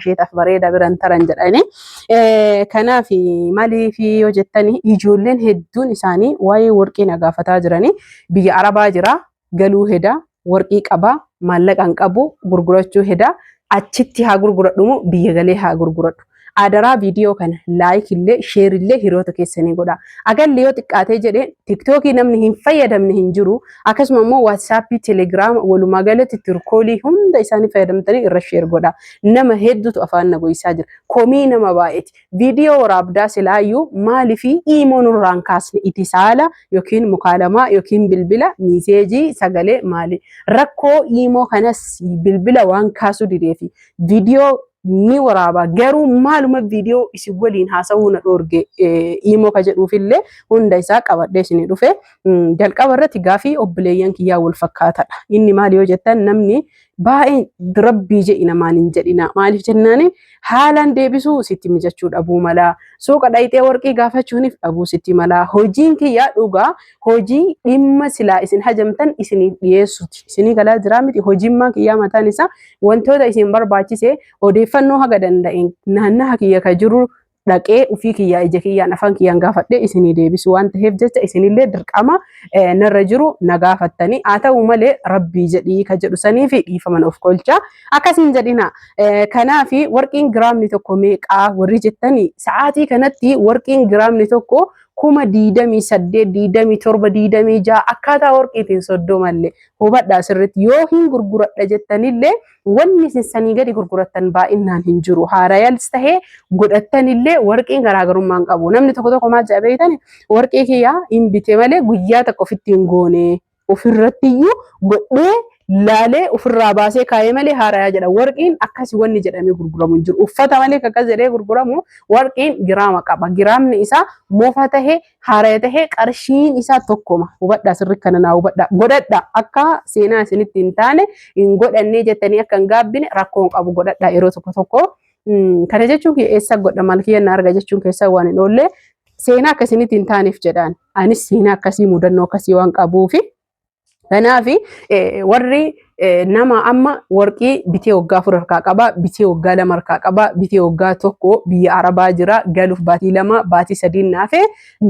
asheetaaf bareeda biran taran jedhani. Kanaaf maaliif yoo jettani ijoolleen hedduun isaanii waa'ee warqii nagaafataa jirani. Biyya Arabaa jira galuu heda warqii qaba maallaqan qabu gurgurachuu heda achitti haa gurguradhu biyya galee haa gurguradhu. Adaraa viidiyoo kana laayik illee sheer illee hiriyoota keessanii godha. Agalli yoo xiqqaatee jedhee tiktookii namni hin fayyadamne hin jiru. Akkasuma immoo waatsaappii, telegiraama walumaa galatti tirkoolii hunda isaanii fayyadamtanii irra sheer godha. Nama hedduutu afaan nagoyisaa jira. Komii nama baay'eeti. Viidiyoo waraabdaa silaayyuu maaliifii imoo nurraan kaasne itti saala yookiin mukaalamaa yookiin bilbila miiseejii sagalee maali. Rakkoo imoo kanas bilbila waan kaasuu dideefi viidiyoo ni waraaba garuu maaluma viidiyoo isin waliin haasawuu na dhoorge imoo ka jedhuufillee hunda isaa qabadhee isin dhufe jalqaba irratti gaafii obboleeyyan kiyyaa wal fakkaataadha. Inni maali yoo jettan namni baay'een rabbii jedhi namaan hin jedhina. Maaliif jennaani haalaan deebisuu sitti mijachuu dhabuu mala. Suuqa dhayxee warqii gaafachuuniif dhabuu sitti mala. Hojiin kiyyaa dhugaa hojii dhimma silaa isin hajamtan isiniif dhiyeessuti. Isinii galaa jiraa miti hojiimmaan kiyyaa mataan isaa wantoota isin barbaachise odeeffannoo haga danda'een naannaa kiyya ka jiru dhaqee ufii kiyyaa ija kiyyaan afaan kiyyaan gaafadhee isinii deebisu waan ta'eef jecha isinillee dirqama narra jiru na gaafattanii haa ta'u malee rabbii jedhii ka jedhu sanii fi dhiifaman of kolcha akkasiin jedhina. Kanaaf warqiin giraamni tokko meeqaa warri jettanii sa'aatii kanatti warqiin giraamni tokko 28, 27, 26 akkaataa warqiitiin soddomallee hubadhaa sirriitti yoo hin gurguradha jettanillee wanni sanii gadi gurgurattan baay'inaan hin jiru. Haarayals tahee godhattanillee warqiin garaagarummaan qabu. Namni tokko maal jedha beeytani warqii kiyyaa hin bite malee guyyaa tokko ofitti hin goone ofirrattiyyuu godhee laalee ofirraa baasee kaayee malee haarayaa jedha. Warqiin akkasii wanni jedhamee gurguramu hin jiru. Uffata malee akkas jedhee gurguramu warqiin giraama qaba. Giraamni isaa moofa tahee haaraya tahee qarshiin isaa tokkoma. Hubadhaa sirri kana naa hubadhaa. Godhadhaa akka seenaa isinitti hin taane hin godhannee jettanii akka hin gaabbine rakkoon qabu godhadhaa yeroo tokko. Kana jechuun eessa godha malkiyyan arga jechuun keessa waan hin oolle seenaa akkasinitti hin taaneef jedhaan. Anis seenaa akkasii mudannoo akkasii waan qabuufi kanaaf warri nama amma warqii bitee waggaa 4 harkaa qaba, bitee waggaa 2 harkaa qaba, bitee waggaa 1 biyya Arabaa jira galuuf baatii 2 baatii 3 naafe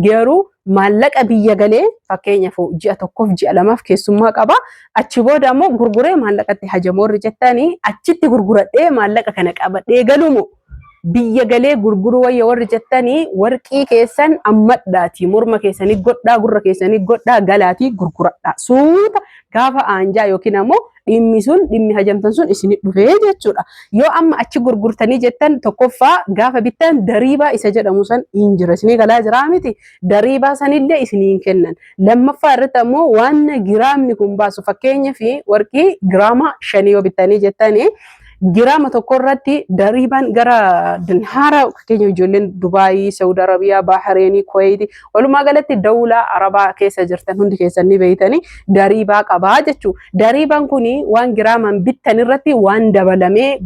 garuu maallaqa biyya galee fakkeenyaaf ji'a 1f ji'a 2f keessummaa qaba. Achi booda ammoo gurguree maallaqatti hajamoorri jettanii achitti gurguradhee maallaqa kana qabadhee galumu. Biyya galee gurguru wayya warri jettanii warqii keessan ammadhaati morma keessanii godhaa gurra keessanii godhaa galaatii gurguradhaa suuta gaafa aanjaa yookiin ammoo dhimmi sun dhimmi hajamtan sun isinii dhufee jechuudha. Yoo amma achi gurgurtanii jettan tokkoffaa gaafa bittan dariibaa isa jedhamu san hin jira isinii galaa jiraa miti dariibaa sanillee isinii kennan. Lammaffaa irratti ammoo waan giraamni kun baasu fakkeenyaaf warqii giraama 5 yoo bittanii jettanii giraama tokko irratti dariibaan gara dinhaara fakkeenya ijoolleen Dubaayii, Saudi Arabiyaa, Bahareenii, Kuwait walumaa galatti dawlaa Arabaa keessa jirtan hundi keessan ni beeytanii dariibaa qabaa jechuudha. Dariibaan kuni waan giraamaan bittan irratti waan dabalamee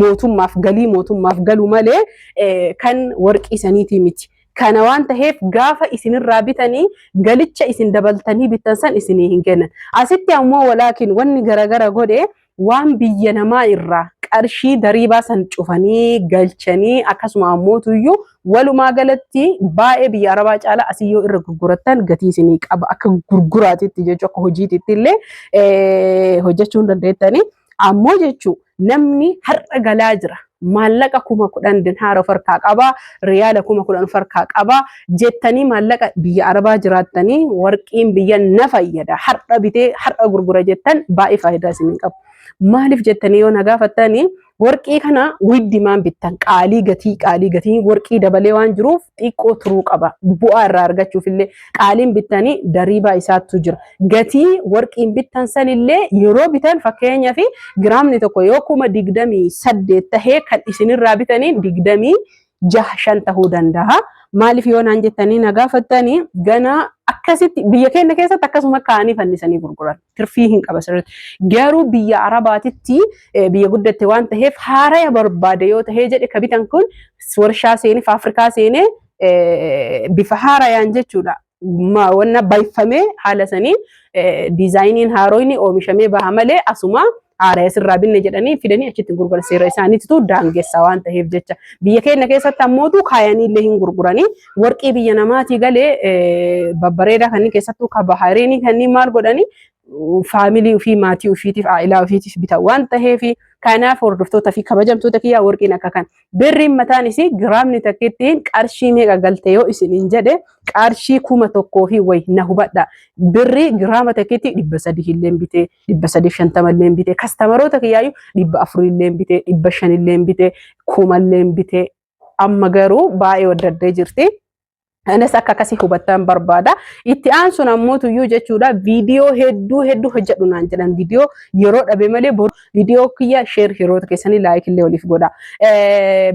mootummaaf galii mootummaaf galu malee kan warqii saniitii miti. Kana waan ta'eef gaafa isinirraa bitanii galicha isin dabaltanii bittan san isinii hin kennan. Asitti ammoo walaakin wanni garagara godhe waan biyya namaa irraa qarshii dariibaa san cufanii galchanii akkasuma ammootuyyuu walumaa galatti baay'ee biyya Arabaa caalaa asii yoo irra gurgurattan gatii isinii qaba akka gurguraatiitti jechuu akka hojiitiitti illee hojjechuu hin dandeettanii ammoo jechuu namni har'a galaa jira. Maallaqa 10,000 dinhaara farkaa qaba, riyaala 10,000 farkaa qaba jettanii maallaqa biyya Arabaa jiraattanii warqiin biyya na fayyada har'a bitee har'a gurgura jettan baay'ee faayidaa isin qabu. Maaliif jettanii yoo na gaafattanii warqii kana widdimaan bittan qaalii gatii warqii dabalee waan jiruuf xiqqoo turuu qaba. Bu'aa irraa argachuuf illee qaaliin bittanii dariibaa isaatu jira. Gatii warqiin bittan sanillee yeroo bitan fakkeenyaaf giraamni tokko yoo 28 tahee kan isinirraa bitanii 26 tahuu danda'a. Maaliif yoo naan jettanii na gaafattanii gana akkasitti biyya keenya keessatti akkasuma kaanii fannisanii gurguran tirfii hin qaba sirriitti. Garuu biyya Arabaatitti biyya guddatte waan ta'eef haaraya barbaade yoo tahee jedhe ka bitan kun warshaa seenee Afrikaa seenee bifa haarayaan jechuudha. Wanna baay'ifamee haala saniin diizaayiniin haaroyni oomishamee baha malee asuma aaree sirraa binne jedhanii fidanii achitti gurguran seera isaaniitu daangessaa waan ta'eef jecha biyya keenya keessatti ammootu kaayanii illee hin gurguranii warqii biyya namaatii galee babbareedaa kanneen keessattuu kabahariinii kanneen maal godhanii faamilii ofii maatii ofiitiif aayilaa ofiitiif bitan waan ta'eef kanaaf hordoftoota fi kabajamtoota kiyyaa warqiin akka kan birriin mataan isii giraamni takkittiin qarshii meeqa galte yoo isiniin jedhe qarshii 1,000 fi wayi na hubadha birrii giraama takkitti 300 illee bite 350 illee bite kastamaroota kiyyaayu 400 illee bite 500 illee bite 1,000 illee bite amma garuu baay'ee wadaddee jirti. Anas akka akkasii hubattan barbaada. Itti aansuun ammoo tuyyuu jechuudha viidiyoo hedduu hojjedhu naan jedhan viidiyoo yeroo dhabe malee viidiyoo kiyya sheer hiriyoota keessanii laayik illee oliif godha.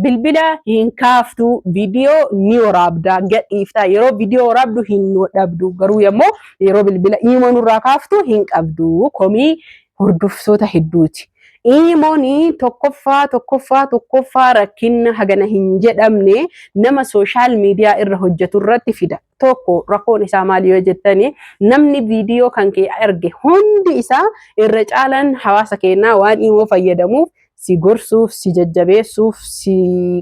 Bilbila hin kaaftu viidiyoo ni waraabda gadhiifta yeroo viidiyoo waraabdu hin dhabdu garuu yemmoo yeroo bilbila iimonurraa kaaftu hin qabdu komii hordoftoota hedduuti. Iimooni tokkoffaa rakkinna hagana hin jedhamne nama sooshaal miidiyaa irra hojjetu irratti fida. Tokko rakkoon isaa maali yoo jettani namni viidiyoo kan kee arge hundi isaa irra caalan hawaasa keenyaa waan iimoo fayyadamuuf si gorsuuf, si jajjabeessuuf, si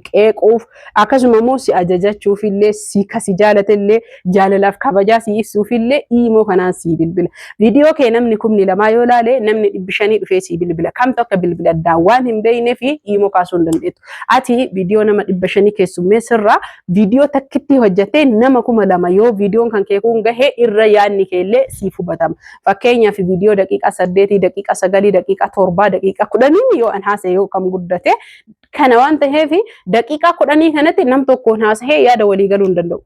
qeequuf, akkasuma immoo si ajajachuuf illee si kasi jaalatellee jaalalaaf kabajaa si ibsuuf illee iimoo kanaan si bilbila. Viidiyoo kee namni 200 yoo laale namni 500 dhufee si bilbila. Kamtu akka bilbila addaan waan hin beeknee fi iimoo kaasuu hin dandeettu. Ati viidiyoo nama 500 keessummeessirraa viidiyoo takkitti hojjettee nama 2,000 yoo viidiyoon kan kee kun gahee irra yaadni kee illee siif hubatama. Fakkeenyaaf viidiyoo daqiiqaa 8, daqiiqaa 9, daqiiqaa 7, daqiiqaa 10 yoo an haasa'e yoo kam guddate kana waan ta'eef daqiiqaa 10 kanatti nam tokkoon haasa'ee yaada walii galuu hin danda'u.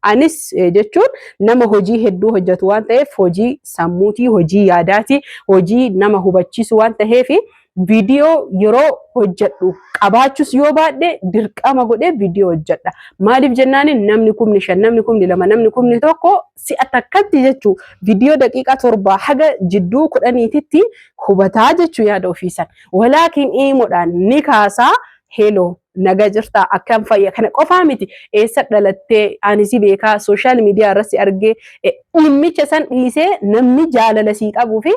Anis jechuun nama hojii hedduu hojjetu waan ta'eef hojii sammuutii, hojii yaadaati, hojii nama hubachiisu waan ta'eef viidiyoo yeroo hojjedhu qabaachus yoo baadhe dirqama godhee viidiyoo hojjedha. Maaliif jennaan namni 5,000, namni 2,000, namni 1,000 si'a takkatti jechuu viidiyoo daqiiqaa 7 haga jidduu 10titti hubataa jechuu yaada ofiisan. Walaakin iimoodhaan ni kaasaa hello naga jirta akkam fayya kana qofaa miti eessa dhalattee ani si beekaa sooshaal miidiyaa irratti argee dhimmicha san dhiisee namni jaalala sii qabuu fi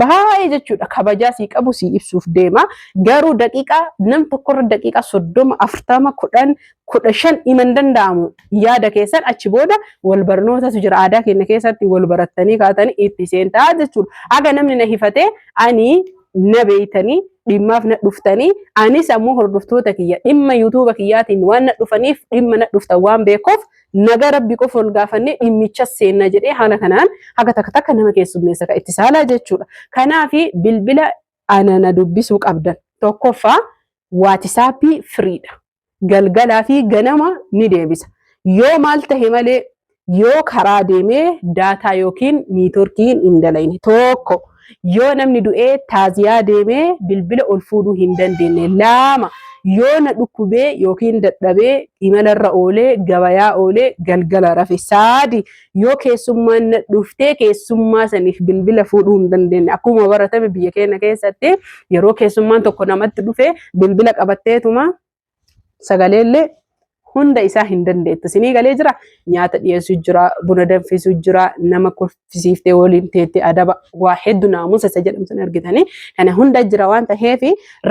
baay'ee jechuudha kabajaa sii qabu sii ibsuuf deema garuu daqiiqaa nam tokkorra daqiiqaa 30 40 10 15 himan danda'amu yaada keessan achi booda wal barnootatu jira aadaa keenya keessatti wal barattanii kaatanii itti seentaa jechuudha aga namni na hifatee ani na beeytanii dhimmaaf na dhuftanii anis ammoo hordoftoota kiyya dhimma yuutuuba kiyyaatiin waan na dhufaniif dhimma na dhuftan waan beekuuf naga rabbi qofa ol gaafannee dhimmicha seenna jedhee haala kanaan haga takka nama keessummeessa ka itti saalaa jechuudha. Kanaaf bilbila ana dubbisuu qabdan tokkoffaa waatisaappii firiidha. Galgalaa fi ganama ni deebisa. Yoo maal tahe malee yoo karaa deemee daataa yookiin niitoorkiin hin dalayne tokko yoo namni du'ee taaziyaa deemee bilbila ol fuudhuu hin dandeenye lama yoo na dhukkubee yookiin dadhabee imalarra oolee gabayaa oolee galgala rafe saadi yoo keessummaan na dhuftee keessummaa saniif bilbila fuudhuu hin dandeenye akkuma baratame biyya keenya keessatti yeroo keessummaan tokko namatti dhufe bilbila qabatteetuma sagaleellee hunda isaa hin dandeettu sinii galee jira nyaata dhiyeessuu jira buna danfisuu jira nama kuffisiiftee waliin teettee adaba waa hedduu naamusa isa jedhamsan argitanii kana hunda jira waan ta'eef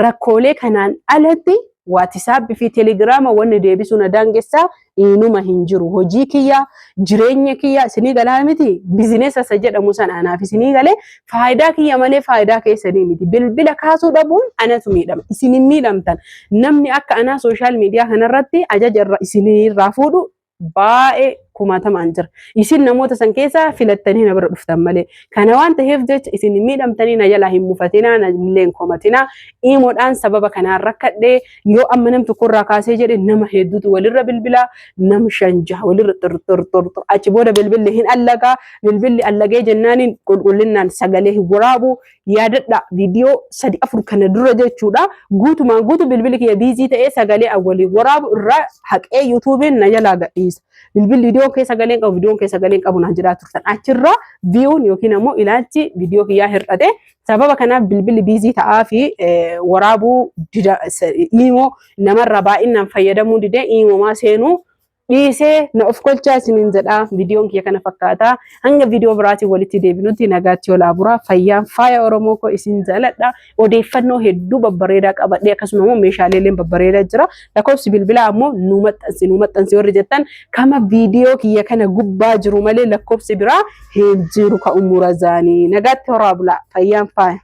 rakkoolee kanaan alatti waatisaappii fi teelegiraama wanni deebisuu na daangessaa inuma hin jiru hojii kiyya jireenya kiyya sinii galaa miti bizineesa isa jedhamu sana anaaf sinii galee faayidaa kiyya malee faayidaa keessanii miti bilbila kaasuu dhabuun anatu miidhama isin miidhamtan namni akka anaa sooshaal miidiyaa kanarratti ajaja isinirraa fuudhu baay'ee kumaatamaan jira isin namoota san keessa filattanii na bira dhuftan malee kana waan ta'eef jecha isin miidhamtanii na jalaa hin mufatinaa na illeen komatinaa iimoodhaan sababa kanaan rakkadhee yoo amma nam tokkorraa kaasee jedhe nama hedduutu walirra bilbilaa nam shanja walirra xurxur achi booda bilbilli hin allagaa bilbilli allagee jennaaniin qulqullinnaan sagalee hin waraabu yaadadha viidiyoo 3-4 kana dura jechuudha guutumaan guutu bilbilli kiyya biizii ta'ee sagalee awwalii waraabu irraa haqee yuutuubiin na jalaa gadhiisa bilbilli viidiyoo keessa galeen qabu viidiyoon keessa galeen qabu naan jiraatu turtan achirra viiyuun yookiin ammoo ilaalchi viidiyoo kiyyaa hir'ate sababa kanaaf bilbilli biizii ta'aa fi waraabuu iimoo namarra baay'inaan fayyadamuu didee iimoomaa seenuu dhiisee na of kolchaa isiniin jedha. Viidiyoon kiyya kana fakkaata. Hanga viidiyoo biraatiin walitti deebinutti nagaatti olaa buraa. Fayyaan faaya Oromoo koo isin jaaladha. Odeeffannoo hedduu babbareedaa qabadhee akkasuma immoo meeshaalee babbareedaa jira. Lakkoofsi bilbilaa ammoo nu maxxansi warri jettan kama viidiyoo kiyya kana gubbaa jiru malee lakkoofsi biraa hin jiru ka umura zaanii. Nagaatti horaa bulaa. Fayyaan faaya.